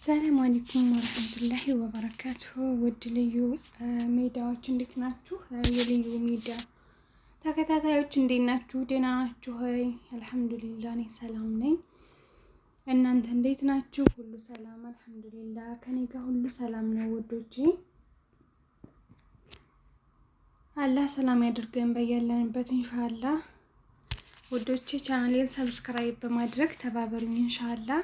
ሰላም አለይኩም ወራህመቱላሂ ወበረካቱሁ። ውድ ልዩ ሚዲያዎች እንዴት ናችሁ? የልዩ ሚዲያ ተከታታዮች እንዴት ናችሁ? ደህና ናችሁ ሆይ? አልሐምዱሊላህ እኔ ሰላም ነኝ። እናንተ እንዴት ናችሁ? ሁሉ ሰላም አልሐምዱሊላህ። ከኔ ጋር ሁሉ ሰላም ነው ውዶቼ። አላህ ሰላም ያድርገን በያለንበት ኢንሻአላህ። ውዶቼ ቻናሌን ሰብስክራይብ በማድረግ ተባበሩኝ ኢንሻአላህ።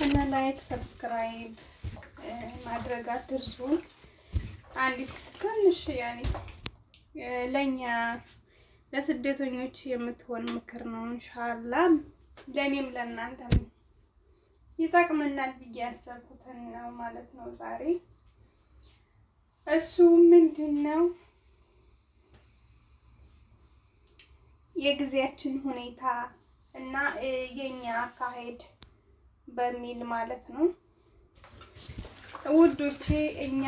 እና ላይክ ሰብስክራይብ ማድረግ አትርሱ። አንዲት ትንሽ ለኛ ለስደተኞች የምትሆን ምክር ነው ኢንሻአላህ። ለኔም ለእናንተም ይጠቅመናል ብዬ ያሰብኩትን ነው ማለት ነው ዛሬ። እሱ ምንድነው? የጊዜያችን ሁኔታ እና የኛ አካሄድ በሚል ማለት ነው ውዶቼ። እኛ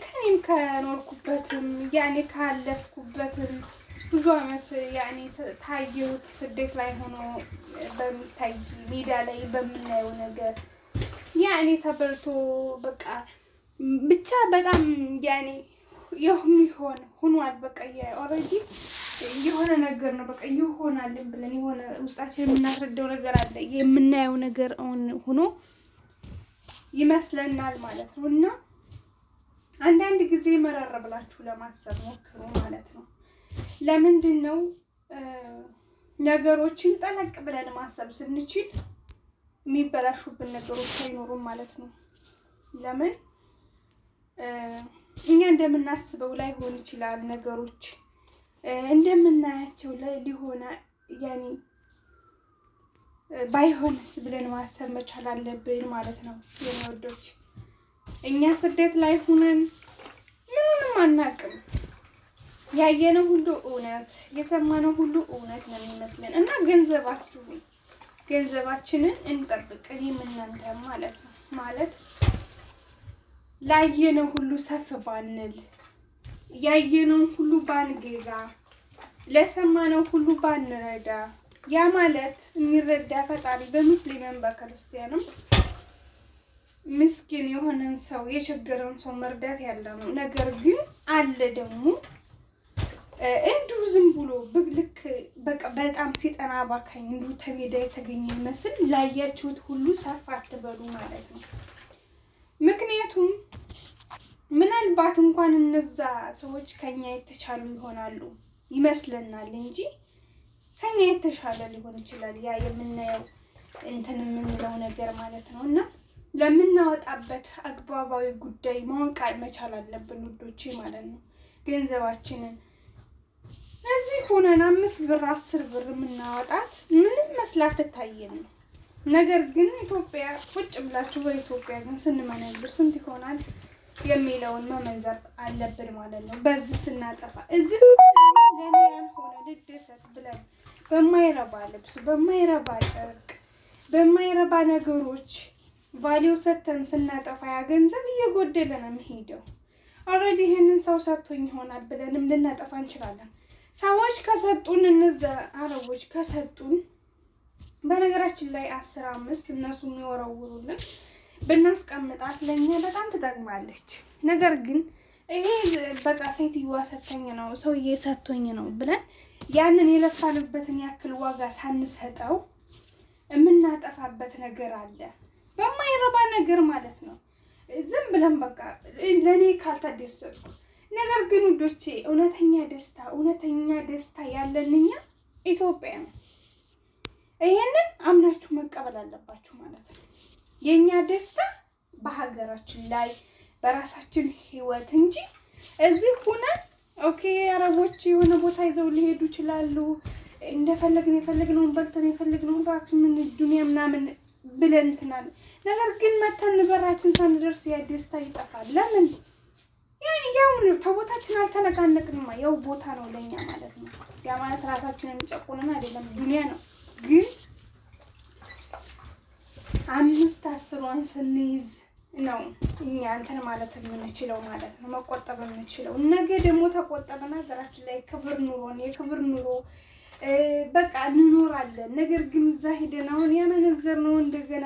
ከኔም ከኖርኩበትም ካለፍኩበትም ብዙ አመት ታየሁት ስደት ላይ ሆኖ በሚታይ ሜዳ ላይ በምናየው ነገር ተበልቶ በቃ ብቻ በጣም የሚሆን ሆኗል። በቃ ኦሬዲ የሆነ ነገር ነው በቃ ይሆናልን ብለን የሆነ ውስጣችን የምናስረዳው ነገር አለ። የምናየው ነገር ሆኖ ይመስለናል ማለት ነው። እና አንዳንድ ጊዜ መረር ብላችሁ ለማሰብ ሞክሩ ማለት ነው። ለምንድን ነው ነገሮችን ጠለቅ ብለን ማሰብ ስንችል የሚበላሹብን ነገሮች አይኖሩም ማለት ነው። ለምን እኛ እንደምናስበው ላይሆን ይችላል ነገሮች እንደምናያቸው ሊሆን ባይሆንስ ብለን ማሰብ መቻል አለብን ማለት ነው። የወዶች እኛ ስደት ላይ ሆነን ምንም አናውቅም። ያየነው ሁሉ እውነት የሰማነው ሁሉ እውነት ነው የሚመስለን እና ገንዘባችንን እንጠብቅ። እኔም እናንተም ማለት ነው ማለት ላየነው ሁሉ ሰፍ ባንል፣ ያየነው ሁሉ ባንገዛ፣ ለሰማነው ሁሉ ባንረዳ። ያ ማለት የሚረዳ ፈጣሪ በሙስሊምም በክርስቲያንም ምስኪን የሆነን ሰው የቸገረውን ሰው መርዳት ያለ ነው። ነገር ግን አለ ደግሞ እንዲሁ ዝም ብሎ ልክ በቃ በጣም ሲጠና ባካኝ እንዲሁ ተሜዳ የተገኘ ይመስል ላያችሁት ሁሉ ሰፍ አትበሉ ማለት ነው። ምክንያቱም ምናልባት እንኳን እነዛ ሰዎች ከኛ የተሻሉ ይሆናሉ ይመስለናል እንጂ ከኛ የተሻለ ሊሆን ይችላል ያ የምናየው የምንለው ነገር ማለት ነው። እና ለምናወጣበት አግባባዊ ጉዳይ ማወቅ መቻል አለብን ውዶቼ ማለት ነው። ገንዘባችንን እዚህ ሆነን 5 ብር 10 ብር የምናወጣት ምንም መስላት ትታየን። ነገር ግን ኢትዮጵያ ቁጭ ብላችሁ በኢትዮጵያ ግን ስንመነዝር ስንት ይሆናል የሚለውን መመንዘር አለብን ማለት ነው። በዚህ ስናጠፋ እዚህ ለኔ ያልሆነ ልደሰት ብለን በማይረባ ልብስ፣ በማይረባ ጨርቅ፣ በማይረባ ነገሮች ቫልዩ ሰተን ስናጠፋ ያ ገንዘብ እየጎደለ ነው የሚሄደው። ኦልሬዲ ይሄንን ሰው ሰጥቶኝ ይሆናል ብለንም ልናጠፋ እንችላለን። ሰዎች ከሰጡን እነዛ አረቦች ከሰጡን በነገራችን ላይ 10-5 እነሱ የሚወረውሩልን ብናስቀምጣት ለኛ በጣም ትጠቅማለች። ነገር ግን ይሄ በቃ ሴትዮዋ ሰተኝ ነው ሰውዬ ሰጥቶኝ ነው ብለን ያንን የለፋንበትን ያክል ዋጋ ሳንሰጠው የምናጠፋበት ነገር አለ፣ በማይረባ ነገር ማለት ነው። ዝም ብለን በቃ ለኔ ካልተደሰትኩ። ነገር ግን ውዶቼ እውነተኛ ደስታ ያለን እኛ ኢትዮጵያ ነው። ይሄንን አምናችሁ መቀበል አለባችሁ ማለት ነው። የኛ ደስታ በሀገራችን ላይ በራሳችን ህይወት እንጂ እዚህ ሆነን ኦኬ አረቦች የሆነ ቦታ ይዘው ሊሄዱ ይችላሉ እንደፈለግን የፈለግነውን በልተን የፈለግነውን ባክ ምን ዱንያ ምናምን ብለን እንትናል። ነገር ግን መተን በራችን ሳንደርስ ያ ደስታ ይጠፋል። ለምን ያው ነው ተቦታችን አልተነቃነቅንማ። ያው ቦታ ነው ለኛ ማለት ነው። ያ ማለት ራሳችንን ጨቁነን አይደለም ዱንያ ነው። ግን 5-10 ስንይዝ ነው እኛ እንትን ማለት የምንችለው ማለት ነው፣ መቆጠብ የምንችለው። ነገ ደግሞ ተቆጠበና ሀገራችን ላይ ክብር ኑሮን የክብር ኑሮ በቃ እንኖራለን። ነገር ግን እዛ ሄደን አሁን ያመነዘርነው እንደገና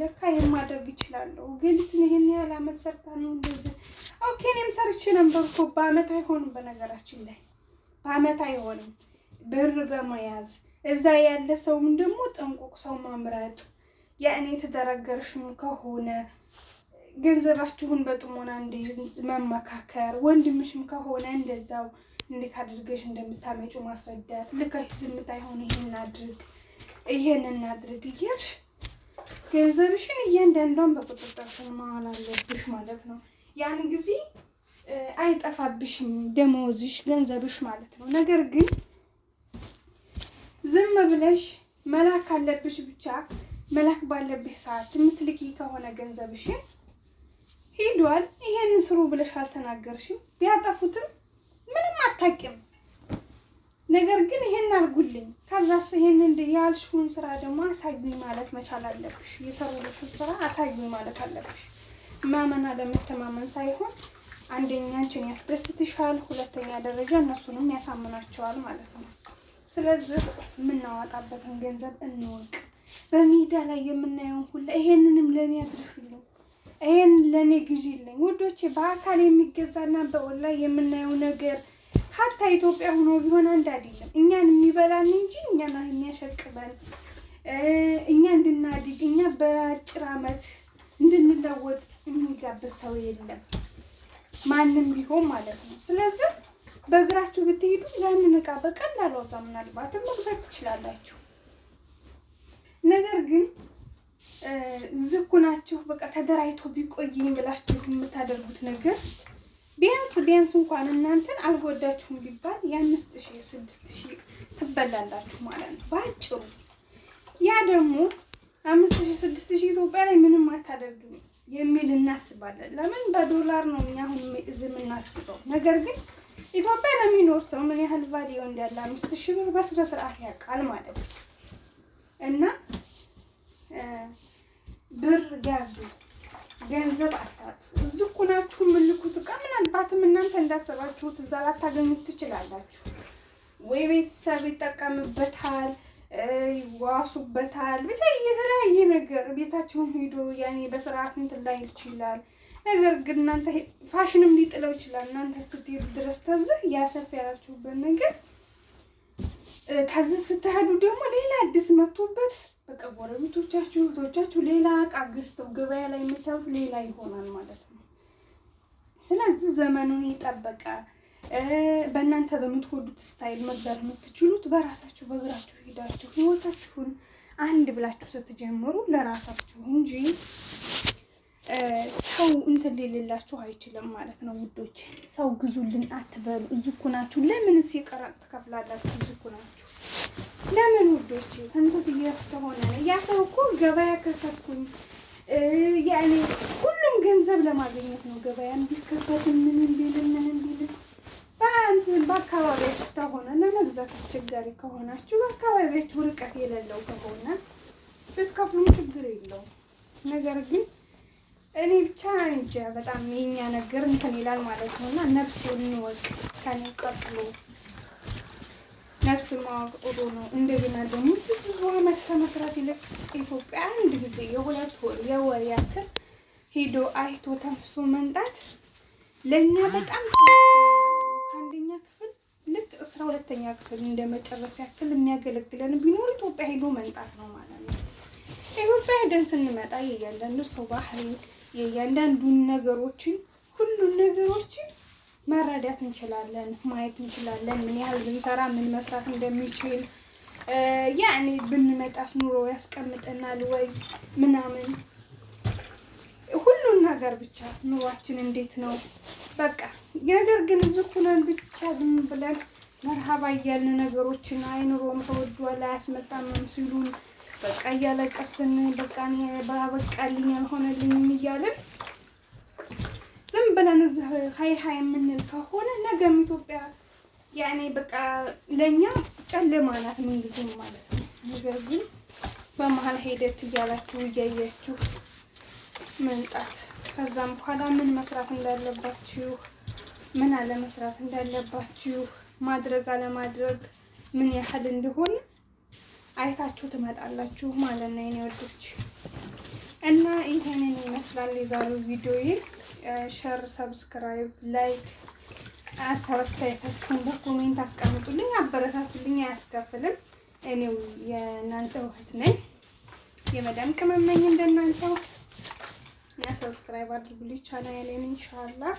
ለካ የማደርግ ይችላለሁ። ግልት ነው ይሄን ያህል አመት ሰርታ ነው እንደዚህ። ኦኬ እኔም ሰርቼ ነበር እኮ በአመት አይሆንም። በነገራችን ላይ በአመት አይሆንም። ብር በመያዝ እዛ ያለ ሰውም ደግሞ ጥንቁቅ ሰው ማምረጥ ያኔ ተደረገርሽም ከሆነ ገንዘባችሁን በጥሞና መመካከር፣ ወንድምሽም ከሆነ እንደዛው እንዴት አድርገሽ እንደምታመጪ ማስረዳት። ልካሽ ዝምታ አይሆን ይሄን እናድርግ እያልሽ ገንዘብሽን እያንዳንዷን በቁጥጥር ስር ማዋል አለብሽ ማለት ነው። ያን ጊዜ አይጠፋብሽም ደሞዝሽ፣ ገንዘብሽ ማለት ነው። ነገር ግን ዝም ብለሽ መላክ አለብሽ ብቻ መላክ ባለብሽ ሰዓት የምትልኪ ከሆነ ገንዘብሽን ሄዷል ይሄን ስሩ ብለሽ አልተናገርሽም። ቢያጠፉትም ምንም አታውቂም። ነገር ግን ይሄን አድርጉልኝ ከዛስ ይሄን ያልሽውን ስራ ደግሞ አሳዩኝ ማለት መቻል አለብሽ። የሰሩልሽን ስራ አሳዩኝ ማለት አለብሽ። ማመን አለመተማመን ሳይሆን አንደኛ አንቺን ያስደስትሻል፣ ሁለተኛ ደረጃ እነሱንም ያሳምናቸዋል ማለት ነው። ስለዚህ የምናወጣበትን ገንዘብ እንወቅ። በሚዲያ ላይ የምናየውን ሁሉ ይሄንንም ለኔ አድርሽልኝ፣ ይሄን ለኔ ግዢልኝ ውዶቼ። በአካል የሚገዛና በኦንላይን የምናየው ነገር ሀታ ኢትዮጵያ ሆኖ ቢሆን አንድ አይደለም። እኛን የሚበላን እንጂ እኛን የሚያሸቅበን እኛ እንድናድግ እኛ በአጭር አመት እንድንለወጥ የሚጋብዝ ሰው የለም፣ ማንም ቢሆን ማለት ነው። ስለዚህ በእግራችሁ ብትሄዱ ያንን እቃ በቀላሉ ዋጋ ምናልባትም መግዛት ትችላላችሁ። ነገር ግን ዝኩናችሁ በቃ ተደራይቶ ቢቆይኝ ብላችሁ የምታደርጉት ነገር ቢያንስ እንኳን እናንተን አልጎዳችሁም ቢባል የ5000 6000 ትበላላችሁ ማለት ነው ባጭሩ። ያ ደግሞ 5000 6000 ኢትዮጵያ ላይ ምንም አታደርግም የሚል እናስባለን። ለምን በዶላር ነው እኛ አሁን እዚህ የምናስበው። ነገር ግን ኢትዮጵያ ለሚኖር ሰው ምን ያህል ቫልዩ እንዳለ 5000 ብር በስነ ስርዓት ያውቃል ማለት ነው። እና ብር ያዙ፣ ገንዘብ አታጡ። ዝኩናችሁ ምልኩት እቃ ምናልባትም እናንተ እንዳሰባችሁት እዛ ላታገኙት ትችላላችሁ። ወይ ቤተሰብ ይጠቀምበታል፣ ይዋሱበታል፣ ብቻ የተለያየ ነገር ቤታችሁን ሄዶ ያኔ በስርዓት እንትን ላይ ይችላል። ነገር ግን እናንተ ፋሽንም ሊጥለው ይችላል። እናንተ ስትሄዱ ድረስ ተዝህ ያሰፍ ያላችሁበት ነገር ተዝህ ስትሄዱ ደግሞ ሌላ አዲስ መጥቶበት በቃ ጎረቤቶቻችሁ እህቶቻችሁ ሌላ እቃ ገዝተው ገበያ ላይ የምታዩት ሌላ ይሆናል ማለት ነው። ስለዚህ ዘመኑን የጠበቀ በእናንተ በምትወዱት ስታይል መግዛት የምትችሉት በራሳችሁ በእግራችሁ ሄዳችሁ ህይወታችሁን አንድ ብላችሁ ስትጀምሩ ለራሳችሁ እንጂ ሰው እንትን ሊልላችሁ አይችልም ማለት ነው ውዶች። ሰው ግዙልን አትበሉ። ዝኩናችሁ ለምንስ የቀረጥ ትከፍላላችሁ? ዝኩናችሁ ለምን ውዶች? ሰንቶት እየተሆነ ያ ሰው እኮ ገበያ ከከፍኩኝ ያኔ ሁሉም ገንዘብ ለማግኘት ነው። ገበያ እንዲከፈት ምንም ቢል በአካባቢያችሁ ከሆነ ለመግዛት አስቸጋሪ ከሆናችሁ በአካባቢያችሁ ርቀት የሌለው ከሆነ ብትከፍሉም ችግር የለውም። ነገር ግን እኔ ብቻ እንጃ በጣም የኛ ነገር እንትን ይላል ማለት ነውና ነፍሱን እንወቅ። ከኔ ቀጥሎ ነፍስ ማወቅ ጥሩ ነው። እንደገና ደግሞ ብዙ አመት ከመስራት ይልቅ ኢትዮጵያ አንድ ጊዜ የሁለት ወር የወር ያክል ሄዶ አይቶ ተንፍሶ መንጣት ለኛ በጣም ከአንደኛ ክፍል ልክ 12ኛ ክፍል እንደመጨረስ ያክል የሚያገለግለን ቢኖር ኢትዮጵያ ሄዶ መንጣት ነው ማለት ነው። ኢትዮጵያ ሄደን ስንመጣ የእያንዳንዱ ሰው ባህሪ የእያንዳንዱን ነገሮችን ሁሉን ነገሮችን መረዳት እንችላለን፣ ማየት እንችላለን። ምን ያህል ብንሰራ ምን መስራት እንደሚችል ያኔ ብንመጣስ ኑሮ ያስቀምጠናል ወይ ምናምን ሁሉን ነገር ብቻ ኑሯችን እንዴት ነው በቃ። ነገር ግን እዚህ ሆነን ብቻ ዝም ብለን መርሃባ እያልን ነገሮችን አይኑሮም ተወዷል አያስመጣምም ሲሉን በቃ እያለቀስን በቃ እኔ ባበቃልኝ አልሆነልኝም እያልን ዝም ብለን እዚህ ሃይ የምንል ከሆነ ነገም ኢትዮጵያ ያኔ በቃ ለኛ ጨለማ ናት ምንጊዜም ማለት ነው። ነገር ግን በመሀል ሄደት እያላችሁ እያያችሁ መንጣት ከዛም በኋላ ምን መስራት እንዳለባችሁ ምን አለመስራት እንዳለባችሁ ማድረግ አለማድረግ ምን ያህል እንደሆነ አይታችሁ ትመጣላችሁ ማለት ነው የኔ ወዶች። እና ይሄንን ይመስላል የዛሬው ቪዲዮዬ። ሼር፣ ሰብስክራይብ፣ ላይክ አስተያየታችሁን በኮሜንት አስቀምጡልኝ፣ አበረታቱልኝ። አያስከፍልም። እኔው የእናንተ እህት ነኝ፣ የመዳም ቅመም ነኝ እንደናንተው። እና ሰብስክራይብ አድርጉልኝ ቻናሌን ኢንሻአላህ።